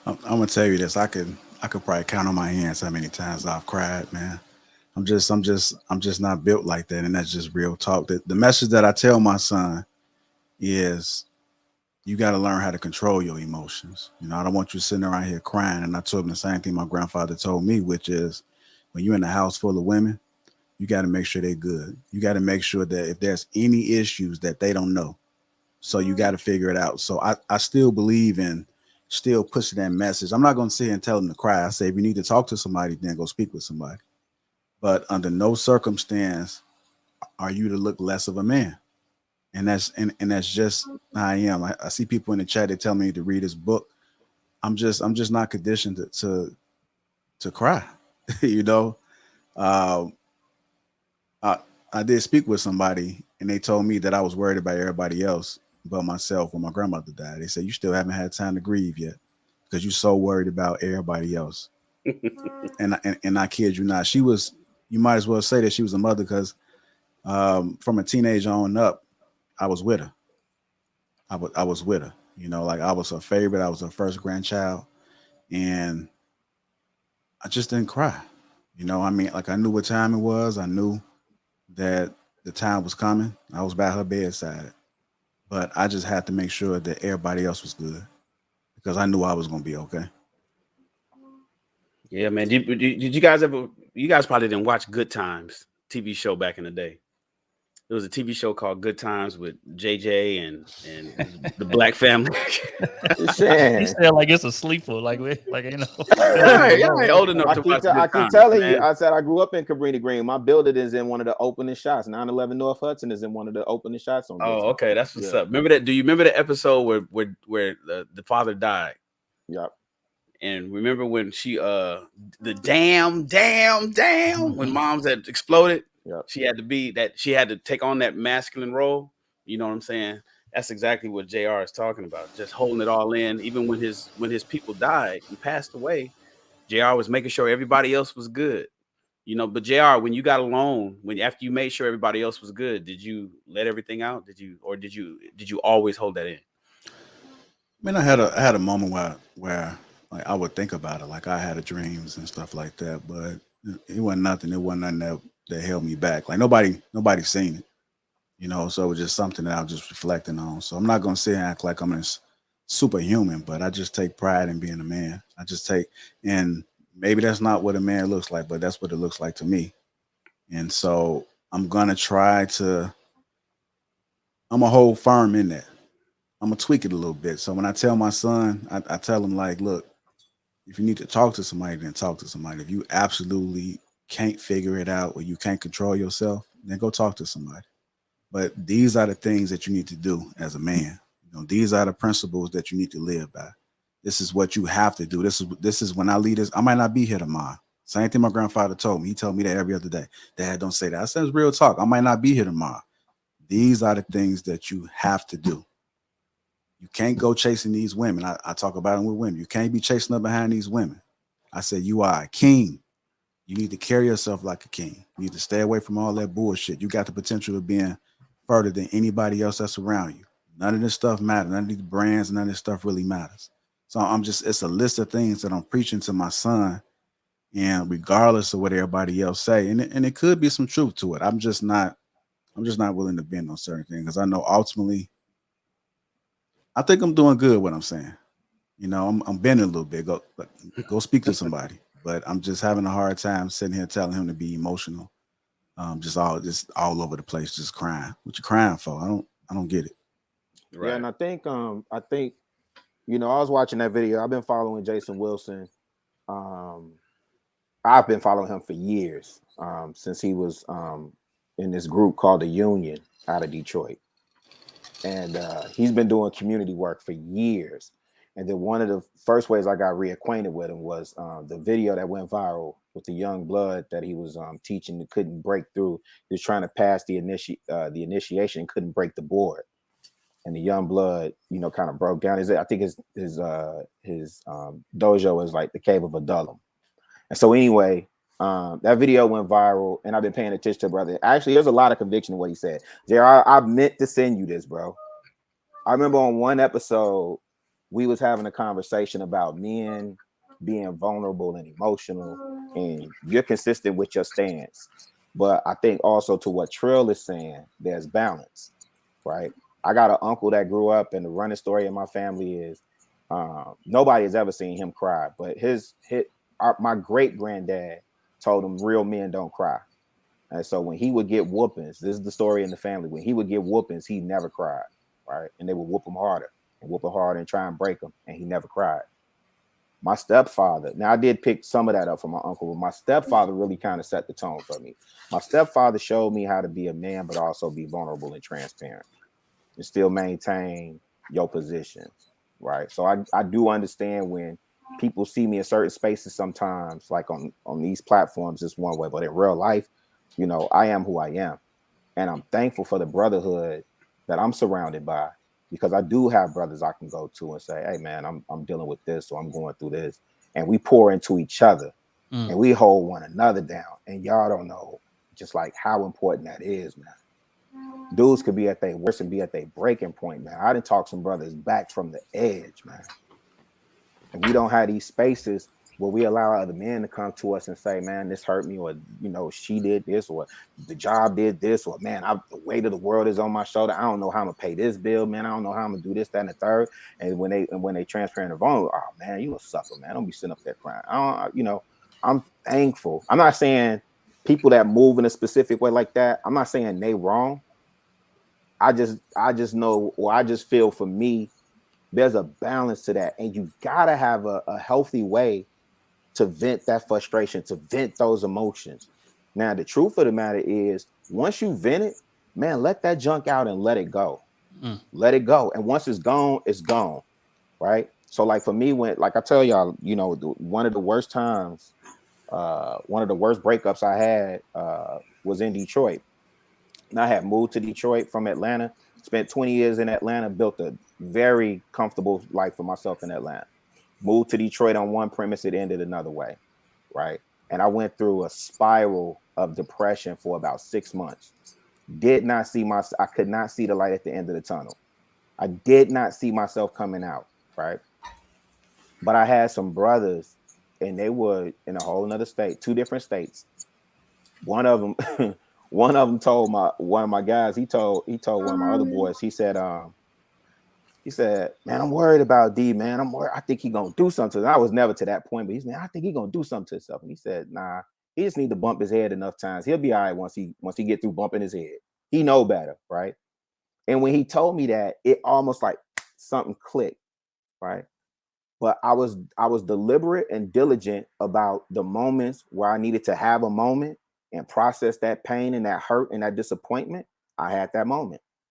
I'm gonna tell you this. I could probably count on my hands how many times I've cried, man. I'm just not built like that, and that's just real talk. The message that I tell my son is you got to learn how to control your emotions. I don't want you sitting around here crying. And I told him the same thing my grandfather told me, which is when you're in a house full of women, you got to make sure they're good. You got to make sure that if there's any issues that they don't know, so you got to figure it out. So I still believe in still pushing that message. I'm not going to sit here and tell them to cry. I say, if you need to talk to somebody, then go speak with somebody. But under no circumstance are you to look less of a man. And that's just how I am. I see people in the chat, they tell me to read his book. I'm just not conditioned to cry. you know. Uh, I I did speak with somebody and they told me that I was worried about everybody else but myself when my grandmother died. They said you still haven't had time to grieve yet because you're so worried about everybody else. And I kid you not, she was. You might as well say that she was a mother because from a teenager on up, I was with her. I was with her. Like I was her favorite. I was her first grandchild, and I just didn't cry. I mean, like I knew what time it was. I knew that the time was coming. I was by her bedside, but I just had to make sure that everybody else was good because I knew I was gonna be okay. Yeah, man. Did you guys ever? You guys probably didn't watch Good Times TV show back in the day. There was a TV show called Good Times with JJ and the Black family. He Shan. said like it's a sleeper, like Y'all ain't old enough to watch I Good keep Times, telling you, man. I said I grew up in Cabrini Green. My building is in one of the opening shots. 911 North Hudson is in one of the opening shots on Good Oh, Time. okay, that's what's Yeah. up. Remember that? Do you remember the episode where the father died? Yep. And remember when she the damn when moms had exploded, Yep. she had to take on that masculine role. You know what I'm saying? That's exactly what JR is talking about. Just holding it all in, even when his people died and passed away. JR was making sure everybody else was good. But JR, when you got alone, when after you made sure everybody else was good, did you let everything out? Did you always hold that in? I mean, I had a moment where like I would think about it, like I had a dreams and stuff like that, but it wasn't nothing. It wasn't nothing that held me back. Like nobody seen it. So it was just something that I was just reflecting on. So I'm not gonna sit and act like I'm this superhuman, but I just take pride in being a man. I just take, and maybe that's not what a man looks like, but that's what it looks like to me. And so I'm gonna try to. I'm a hold firm in that. I'm gonna tweak it a little bit. So when I tell my son, I tell him like, look, if you need to talk to somebody, then talk to somebody. If you absolutely can't figure it out or you can't control yourself, then go talk to somebody. But these are the things that you need to do as a man. These are the principles that you need to live by. This is what you have to do. This is when I lead this. I might not be here tomorrow. Same thing my grandfather told me. He told me that every other day. Dad, don't say that. I said it's real talk. I might not be here tomorrow. These are the things that you have to do. You can't go chasing these women. I talk about them with women. You can't be chasing up behind these women. I said, you are a king. You need to carry yourself like a king. You need to stay away from all that bullshit. You got the potential of being further than anybody else that's around you. None of this stuff matters. None of these brands, none of this stuff really matters. So it's a list of things that I'm preaching to my son. And regardless of what everybody else say, and it could be some truth to it. I'm just not willing to bend on certain things because I know ultimately I think I'm doing good what I'm saying. I'm bending a little bit. Go speak to somebody. But I'm just having a hard time sitting here telling him to be emotional. Just all over the place, just crying. What you crying for? I don't get it. Yeah, Right. and I think I was watching that video. I've been following Jason Wilson. Um, I've been following him for years, since he was in this group called the Union out of Detroit, and he's been doing community work for years. And then one of the first ways I got reacquainted with him was the video that went viral with the young blood that he was teaching that couldn't break through. He was trying to pass the initiation, couldn't break the board, and the young blood, kind of broke down. I think his dojo is like the Cave of Adullam. And so anyway, that video went viral, and I've been paying attention to brother. Actually, there's a lot of conviction in what he said. JR, I meant to send you this, bro. I remember on one episode, we was having a conversation about men being vulnerable and emotional, and you're consistent with your stance. But I think also to what Trill is saying, there's balance, right? I got an uncle that grew up, and the running story in my family is nobody has ever seen him cry, but my great granddad told him real men don't cry. And so when he would get whoopings, this is the story in the family. When he would get whoopings, he never cried, right? And they would whoop him harder and try and break him, and he never cried. My stepfather, now I did pick some of that up from my uncle, but my stepfather really kind of set the tone for me. My stepfather showed me how to be a man, but also be vulnerable and transparent and still maintain your position, right? So I do understand when people see me in certain spaces sometimes, like on these platforms, it's one way, but in real life, you know, I am who I am. And I'm thankful for the brotherhood that I'm surrounded by, because I do have brothers I can go to and say, hey man, I'm dealing with this, or I'm going through this. And we pour into each other and we hold one another down. And y'all don't know just like how important that is, man. Dudes could be at their worst and be at their breaking point, man. I done talk some brothers back from the edge, man. And we don't have these spaces where we allow other men to come to us and say, man, this hurt me, or, you know, she did this, or the job did this, or man, the weight of the world is on my shoulder. I don't know how I'm gonna pay this bill, man. I don't know how I'm gonna do this, that, and the third. And when they transparent and vulnerable, oh man, you a sucker, man. Don't be sitting up there crying. I'm thankful. I'm not saying people that move in a specific way like that, I'm not saying they wrong. I just know, or I just feel for me, there's a balance to that. And you gotta have a healthy way to vent that frustration, to vent those emotions. Now, the truth of the matter is, once you vent it, man, let that junk out and let it go. Let it go. And once it's gone, right? So like for me, when, like I tell y'all, you know, one of the worst times, one of the worst breakups I had was in Detroit. And I had moved to Detroit from Atlanta, spent 20 years in Atlanta, built a very comfortable life for myself in Atlanta. Moved to Detroit on one premise, it ended another way, right? And I went through a spiral of depression for about 6 months. I could not see the light at the end of the tunnel. I did not see myself coming out, right? But I had some brothers, and they were in a whole nother state, 2 different states. One of them told one of my guys, he told one of my other boys, he said, man, I'm worried about D, man. I'm worried. I think he gonna do something. I was never to that point, but he's, man, I think he gonna do something to himself. And he said, nah, he just need to bump his head enough times. He'll be all right once he get through bumping his head. He know better, right? And when he told me that, it almost like something clicked, right? But I was deliberate and diligent about the moments where I needed to have a moment and process that pain and that hurt and that disappointment. I had that moment.